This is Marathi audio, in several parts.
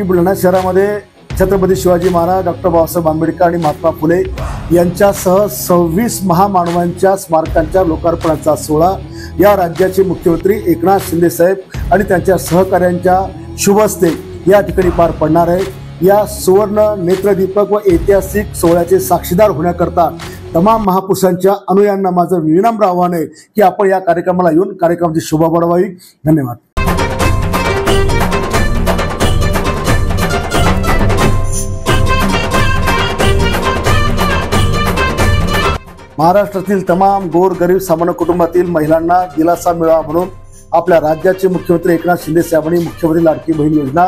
बुलढाणा शहरामध्ये छत्रपती शिवाजी महाराज, डॉक्टर बाबासाहेब आंबेडकर आणि महात्मा फुले यांच्यासह 26 महामानवांच्या स्मारकांच्या लोकार्पणाचा सोहळा या राज्याचे मुख्यमंत्री एकनाथ शिंदे साहेब आणि त्यांच्या सहकाऱ्यांच्या शुभ हस्ते या ठिकाणी पार पडणार आहे। या सुवर्ण नेत्रदीपक व ऐतिहासिक सोहळ्याचे साक्षीदार होण्याकरता तमाम महापुरुषांच्या अनुयायांना माझं विनम्र आव्हान आहे की आपण या कार्यक्रमाला येऊन कार्यक्रमाची शोभा वाढवावी। धन्यवाद। महाराष्ट्रातील तमाम गोरगरीब सामान्य कुटुंबातील महिलांना दिलासा मिळावा म्हणून आपल्या राज्याचे मुख्यमंत्री एकनाथ शिंदे साहेबांनी मुख्यमंत्री लाडकी बहीण योजना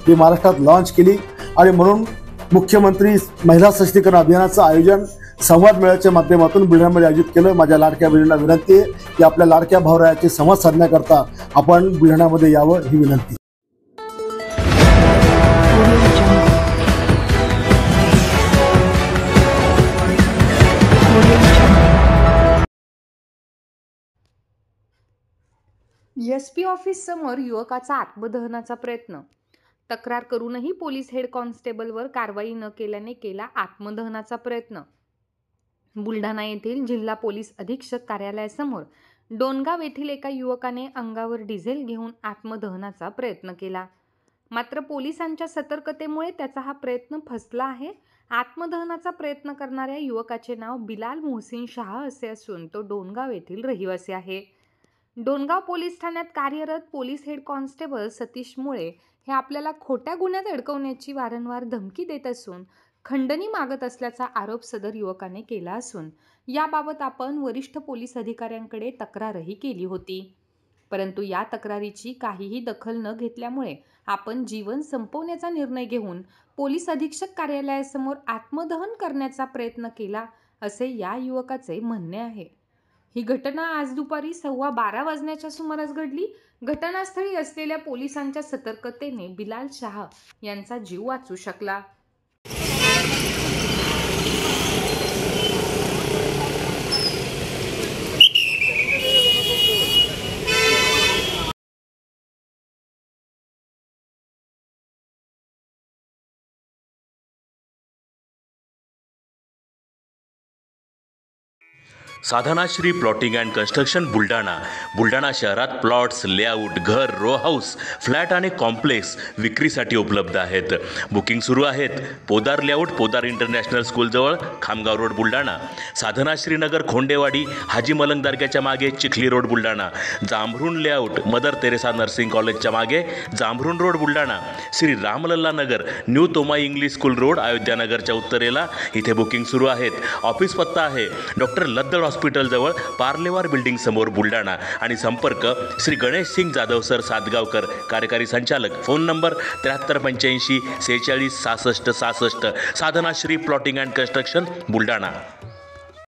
ही महाराष्ट्रात लॉन्च केली आणि म्हणून मुख्यमंत्री महिला सशक्तीकरण अभियानाचं आयोजन संवाद मेळ्याच्या माध्यमातून बुलढाण्यामध्ये आयोजित केलं। माझ्या लाडक्या बहिणींना विनंती आहे की आपल्या लाडक्या भावरायाचे संवाद साधण्याकरता आपण बुलढाण्यामध्ये यावं ही विनंती। एसपी ऑफिस समोर युवकाचा आत्मदहनाचा प्रयत्न। तक्रार करूनही पोलीस हेड कॉन्स्टेबलवर कारवाई न केल्याने केला आत्मदहनाचा प्रयत्न। बुलढाणा येथील जिल्हा पोलीस अधीक्षक कार्यालयासमोर डोणगाव येथील एका युवकाने अंगावर डिझेल घेऊन आत्मदहनाचा प्रयत्न केला, मात्र पोलिसांच्या सतर्कतेमुळे त्याचा हा प्रयत्न फसला आहे। आत्मदहनाचा प्रयत्न करणाऱ्या युवकाचे नाव बिलाल मोहसिन शाह असे असून तो डोणगाव येथील रहिवासी आहे। डोणगाव पोलीस ठाण्यात कार्यरत पोलीस हेड कॉन्स्टेबल सतीश मुळे हे आपल्याला खोट्या गुन्ह्यात अडकवण्याची वारंवार धमकी देत असून खंडणी मागत असल्याचा आरोप सदर युवकाने केला असून याबाबत आपण वरिष्ठ पोलीस अधिकाऱ्यांकडे तक्रारही केली होती, परंतु या तक्रारीची काहीही दखल न घेतल्यामुळे आपण जीवन संपवण्याचा निर्णय घेऊन पोलीस अधीक्षक कार्यालयासमोर आत्मदहन करण्याचा प्रयत्न केला असे या युवकाचे म्हणणे आहे। ही घटना आज दुपारी 12:15 वाजण्याच्या सुमारास घडली। घटनास्थळी असलेल्या पोलिसांच्या सतर्कतेने बिलाल शाह यांचा जीव वाचू शकला। Sadhana Shri plotting and construction Buldhana शहरात प्लॉट्स, लेआउट, घर, रो हाऊस, फ्लॅट आणि कॉम्प्लेक्स विक्रीसाठी उपलब्ध आहेत। बुकिंग सुरू आहेत। पोदार लेआउट, पोदार इंटरनॅशनल स्कूलजवळ, खामगाव रोड बुलढाणा। साधना श्रीनगर, खोंडेवाडी, हाजी मलंग दर्ग्याच्या मागे, Chikhli road Buldhana. Jambhrun layout, mother Teresa nursing कॉलेजच्या मागे, Jambhrun road Buldhana. Shri Ramlalla Nagar, new Tomai English school road, Ayodhya नगरच्या उत्तरेला, इथे बुकिंग सुरू आहेत। ऑफिस पत्ता आहे डॉक्टर लद्दड हॉस्पिटल जवळ, पार्लेवार बिल्डिंग समोर बुलढाणा आणि संपर्क श्री गणेश सिंग जाधव सर सातगावकर, कार्यकारी संचालक। Phone number 7385 46 66 66। Sadhana Shri plotting and construction Buldhana.